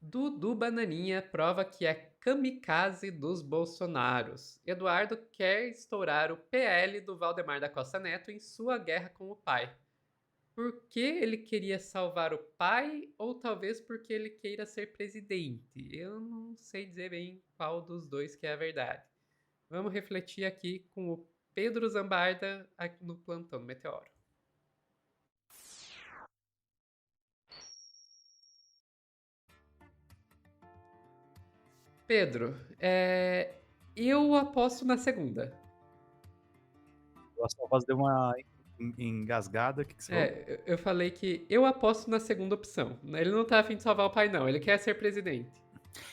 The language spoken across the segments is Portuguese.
Dudu Bananinha prova que é kamikaze dos Bolsonaros. Eduardo quer estourar o PL do Valdemar da Costa Neto em sua guerra com o pai. Por que ele queria salvar o pai ou talvez porque ele queira ser presidente? Eu não sei dizer bem qual dos dois que é a verdade. Vamos refletir aqui com o Pedro Zambarda aqui no Plantão do Meteoro. Pedro, eu aposto na segunda. A sua voz deu uma engasgada. O que você falou? Eu falei que eu aposto na segunda opção. Ele não tá afim de salvar o pai, não. Ele quer ser presidente.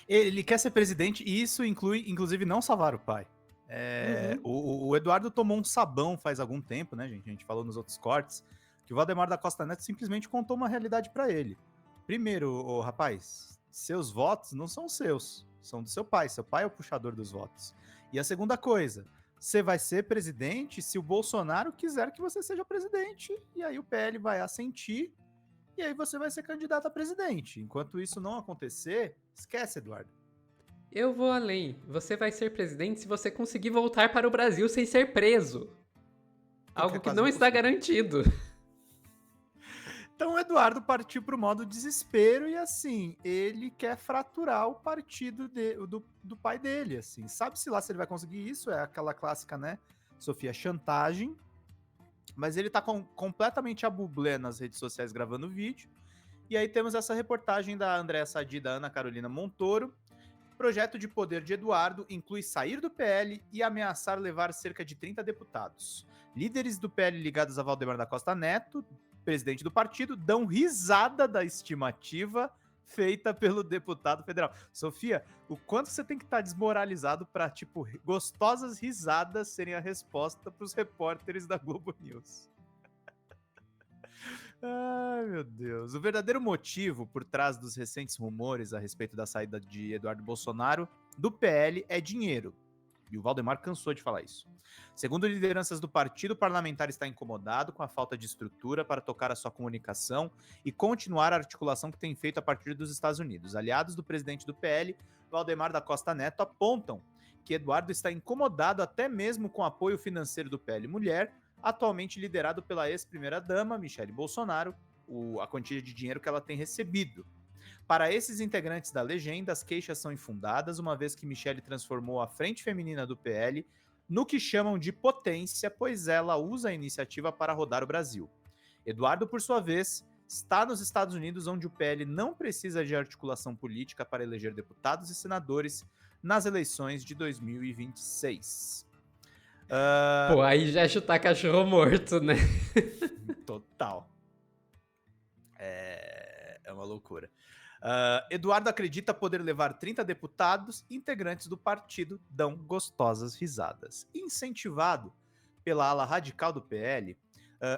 Ele quer ser presidente e isso inclui, inclusive, não salvar o pai. Uhum. O Eduardo tomou um sabão faz algum tempo, né, gente? A gente falou nos outros cortes, que o Valdemar da Costa Neto simplesmente contou uma realidade pra ele. Primeiro, rapaz, seus votos não são seus, são do seu pai. Seu pai é o puxador dos votos. E a segunda coisa, você vai ser presidente se o Bolsonaro quiser que você seja presidente. E aí o PL vai assentir e aí você vai ser candidato a presidente. Enquanto isso não acontecer, esquece, Eduardo. Eu vou além. Você vai ser presidente se você conseguir voltar para o Brasil sem ser preso. O que é Algo que quase não está impossível. garantido. Então o Eduardo partiu para o modo desespero e assim, ele quer fraturar o partido do pai dele, assim. Sabe-se lá se ele vai conseguir isso, é aquela clássica, né, Sofia, chantagem. Mas ele tá completamente a bublé nas redes sociais gravando vídeo. E aí temos essa reportagem da Andréa Sadi e da Ana Carolina Montoro. Projeto de poder de Eduardo inclui sair do PL e ameaçar levar cerca de 30 deputados. Líderes do PL ligados a Valdemar da Costa Neto, presidente do partido, dão risada da estimativa feita pelo deputado federal. Sofia, o quanto você tem que estar desmoralizado para, tipo, gostosas risadas serem a resposta para os repórteres da Globo News? Ai, meu Deus. O verdadeiro motivo por trás dos recentes rumores a respeito da saída de Eduardo Bolsonaro do PL é dinheiro. E o Valdemar cansou de falar isso. Segundo lideranças do partido, o parlamentar está incomodado com a falta de estrutura para tocar a sua comunicação e continuar a articulação que tem feito a partir dos Estados Unidos. Aliados do presidente do PL, Valdemar da Costa Neto, apontam que Eduardo está incomodado até mesmo com o apoio financeiro do PL Mulher, atualmente liderado pela ex-primeira-dama, Michele Bolsonaro, a quantia de dinheiro que ela tem recebido. Para esses integrantes da legenda, as queixas são infundadas, uma vez que Michele transformou a frente feminina do PL no que chamam de potência, pois ela usa a iniciativa para rodar o Brasil. Eduardo, por sua vez, está nos Estados Unidos, onde o PL não precisa de articulação política para eleger deputados e senadores nas eleições de 2026. Pô, aí já é chutar cachorro morto, né? Total. É uma loucura. Eduardo acredita poder levar 30 deputados, integrantes do partido dão gostosas risadas. Incentivado pela ala radical do PL,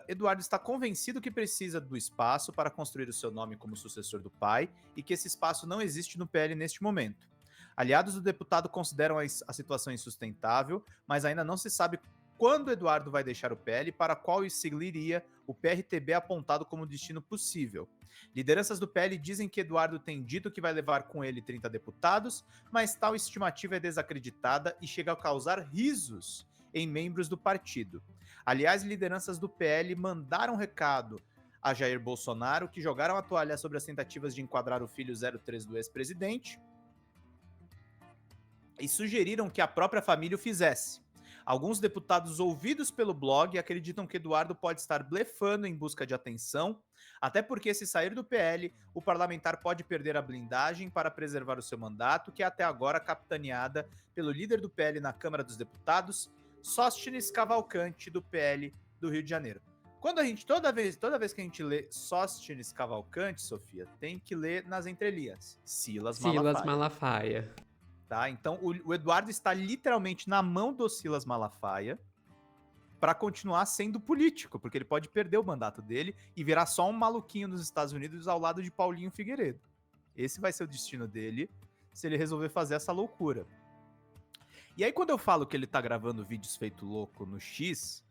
Eduardo está convencido que precisa do espaço para construir o seu nome como sucessor do pai e que esse espaço não existe no PL neste momento. Aliados do deputado consideram a situação insustentável, mas ainda não se sabe quando Eduardo vai deixar o PL e para qual sigla iria o PRTB apontado como destino possível. Lideranças do PL dizem que Eduardo tem dito que vai levar com ele 30 deputados, mas tal estimativa é desacreditada e chega a causar risos em membros do partido. Aliás, lideranças do PL mandaram recado a Jair Bolsonaro, que jogaram a toalha sobre as tentativas de enquadrar o filho 03 do ex-presidente e sugeriram que a própria família o fizesse. Alguns deputados ouvidos pelo blog acreditam que Eduardo pode estar blefando em busca de atenção, até porque se sair do PL, o parlamentar pode perder a blindagem para preservar o seu mandato, que é até agora capitaneada pelo líder do PL na Câmara dos Deputados, Sóstenes Cavalcante, do PL do Rio de Janeiro. Quando a gente, toda vez que a gente lê Sóstenes Cavalcante, Sofia, tem que ler nas entrelinhas. Silas Silas Malafaia. Malafaia. Tá? Então o Eduardo está literalmente na mão do Silas Malafaia para continuar sendo político, porque ele pode perder o mandato dele e virar só um maluquinho nos Estados Unidos ao lado de Paulinho Figueiredo. Esse vai ser o destino dele se ele resolver fazer essa loucura. E aí quando eu falo que ele tá gravando vídeos feito louco no X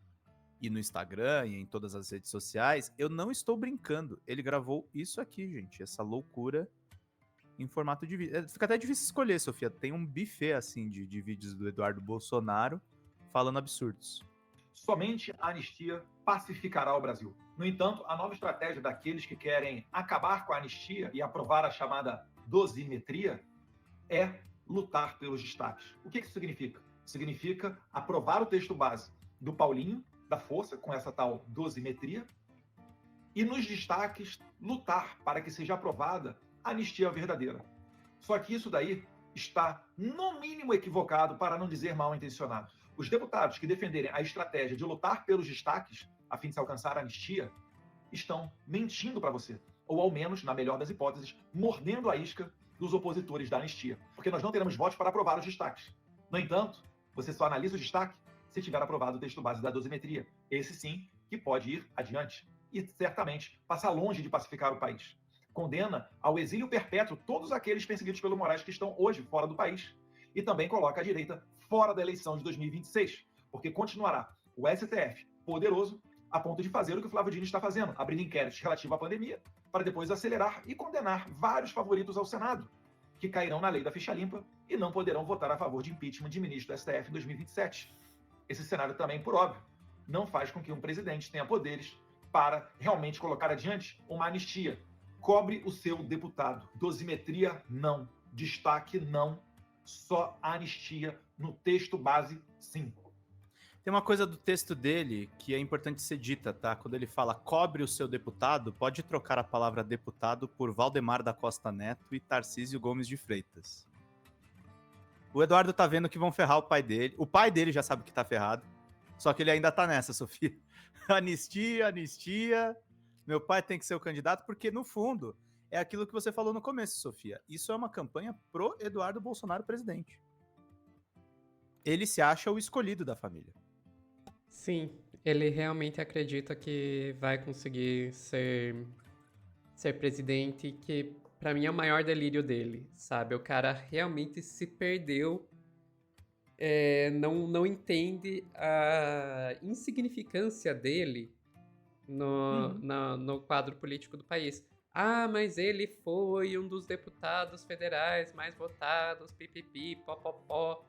e no Instagram e em todas as redes sociais, eu não estou brincando. Ele gravou isso aqui, gente, essa loucura em formato de vídeo. Fica até difícil escolher, Sofia. Tem um buffet, assim, de vídeos do Eduardo Bolsonaro falando absurdos. Somente a anistia pacificará o Brasil. No entanto, a nova estratégia daqueles que querem acabar com a anistia e aprovar a chamada dosimetria é lutar pelos destaques. O que isso significa? Significa aprovar o texto base do Paulinho, da Força, com essa tal dosimetria, e nos destaques lutar para que seja aprovada a anistia verdadeira. Só que isso daí está, no mínimo, equivocado, para não dizer mal intencionado. Os deputados que defenderem a estratégia de lutar pelos destaques, a fim de se alcançar a anistia, estão mentindo para você. Ou, ao menos, na melhor das hipóteses, mordendo a isca dos opositores da anistia. Porque nós não teremos votos para aprovar os destaques. No entanto, você só analisa o destaque se tiver aprovado o texto base da dosimetria. Esse sim que pode ir adiante. E, certamente, passar longe de pacificar o país. Condena ao exílio perpétuo todos aqueles perseguidos pelo Moraes que estão hoje fora do país. E também coloca a direita fora da eleição de 2026, porque continuará o STF poderoso a ponto de fazer o que o Flávio Dino está fazendo, abrindo inquéritos relativos à pandemia, para depois acelerar e condenar vários favoritos ao Senado, que cairão na lei da ficha limpa e não poderão votar a favor de impeachment de ministro do STF em 2027. Esse cenário também, por óbvio, não faz com que um presidente tenha poderes para realmente colocar adiante uma anistia. Cobre o seu deputado. Dosimetria, não. Destaque, não. Só anistia no texto base, sim. Tem uma coisa do texto dele que é importante ser dita, tá? Quando ele fala cobre o seu deputado, pode trocar a palavra deputado por Valdemar da Costa Neto e Tarcísio Gomes de Freitas. O Eduardo tá vendo que vão ferrar o pai dele. O pai dele já sabe que tá ferrado. Só que ele ainda tá nessa, Sofia. Anistia, anistia. Meu pai tem que ser o candidato, porque no fundo é aquilo que você falou no começo, Sofia. Isso é uma campanha pro Eduardo Bolsonaro presidente. Ele se acha o escolhido da família. Sim, ele realmente acredita que vai conseguir ser presidente, que pra mim é o maior delírio dele, sabe? O cara realmente se perdeu, não entende a insignificância dele no quadro político do país. Ah, mas ele foi um dos deputados federais mais votados, pipipi, popopó.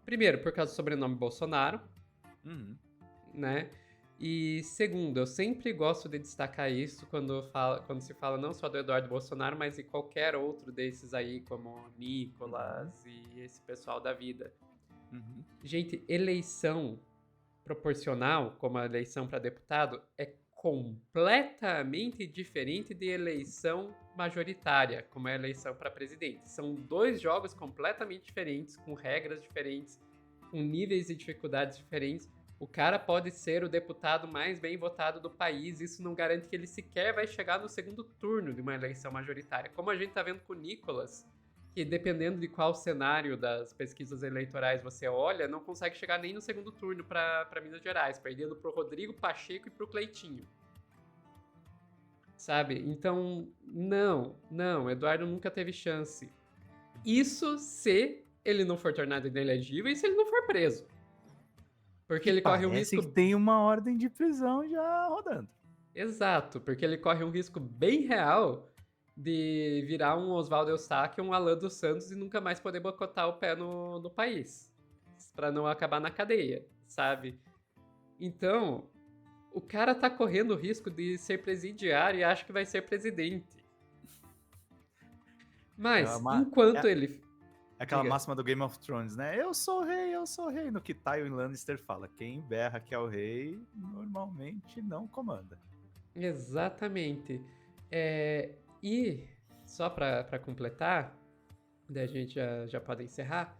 Primeiro, por causa do sobrenome Bolsonaro, né? E segundo, eu sempre gosto de destacar isso quando se fala não só do Eduardo Bolsonaro, mas de qualquer outro desses aí, como Nicolas e esse pessoal da vida. Gente, eleição proporcional, como a eleição para deputado, é completamente diferente de eleição majoritária, como é a eleição para presidente. São dois jogos completamente diferentes, com regras diferentes, com níveis de dificuldades diferentes. O cara pode ser o deputado mais bem votado do país, isso não garante que ele sequer vai chegar no segundo turno de uma eleição majoritária. Como a gente tá vendo com o Nicolas, que dependendo de qual cenário das pesquisas eleitorais você olha, não consegue chegar nem no segundo turno para Minas Gerais, perdendo pro Rodrigo Pacheco e pro Cleitinho. Sabe? Então, não, Eduardo nunca teve chance. Isso se ele não for tornado inelegível e se ele não for preso. Porque ele corre um risco... que tem uma ordem de prisão já rodando. Exato, porque ele corre um risco bem real de virar um Oswaldo Eustáquio, um Alan dos Santos e nunca mais poder bocotar o pé no país. Pra não acabar na cadeia, sabe? Então, o cara tá correndo o risco de ser presidiário e acha que vai ser presidente. Mas, enquanto ele... É aquela máxima do Game of Thrones, né? Eu sou rei. No que Tywin Lannister fala. Quem berra que é o rei, normalmente não comanda. Exatamente. E, só pra completar, daí a gente já pode encerrar,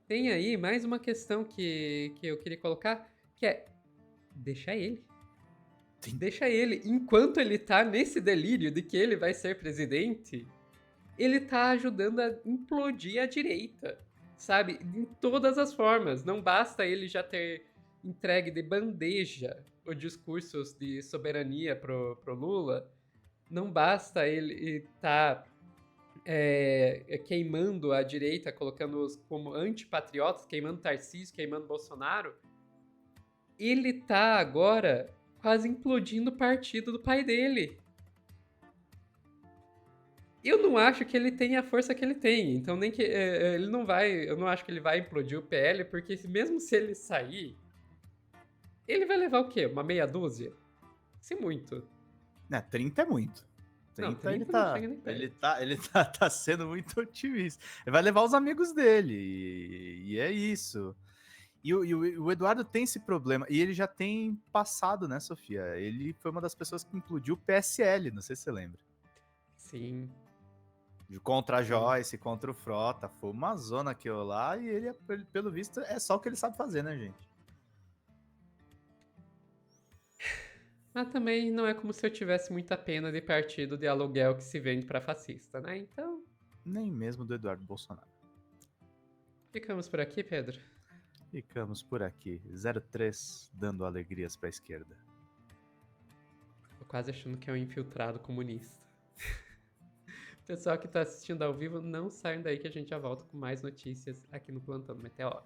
tem aí mais uma questão que eu queria colocar, que é, deixa ele. Sim. Deixa ele. Enquanto ele tá nesse delírio de que ele vai ser presidente... ele tá ajudando a implodir a direita, sabe? Em todas as formas. Não basta ele já ter entregue de bandeja os discursos de soberania pro Lula. Não basta ele tá queimando a direita, colocando-os como antipatriotas, queimando Tarcísio, queimando Bolsonaro. Ele tá agora quase implodindo o partido do pai dele. Eu não acho que ele tenha a força que ele tem. Então, nem que ele não vai. Eu não acho que ele vai implodir o PL, porque mesmo se ele sair, ele vai levar o quê? Uma meia dúzia? Se muito. Né, 30 é muito. Não, 30 ele 30 não tá. chega nem perto. Tá sendo muito otimista. Ele vai levar os amigos dele. E é isso. E o Eduardo tem esse problema. E ele já tem passado, né, Sofia? Ele foi uma das pessoas que implodiu o PSL, não sei se você lembra. Sim. Contra a Joyce, contra o Frota. Foi uma zona aquilo lá. E ele, pelo visto, é só o que ele sabe fazer, né, gente? Mas também não é como se eu tivesse muita pena de partido de aluguel que se vende pra fascista, né? Então, Nem mesmo do Eduardo Bolsonaro. ficamos por aqui, Pedro. Ficamos por aqui. 03 dando alegrias pra esquerda. Tô quase achando que é um infiltrado comunista. Pessoal que tá assistindo ao vivo, não saiam daí que a gente já volta com mais notícias aqui no Plantão do Meteoro.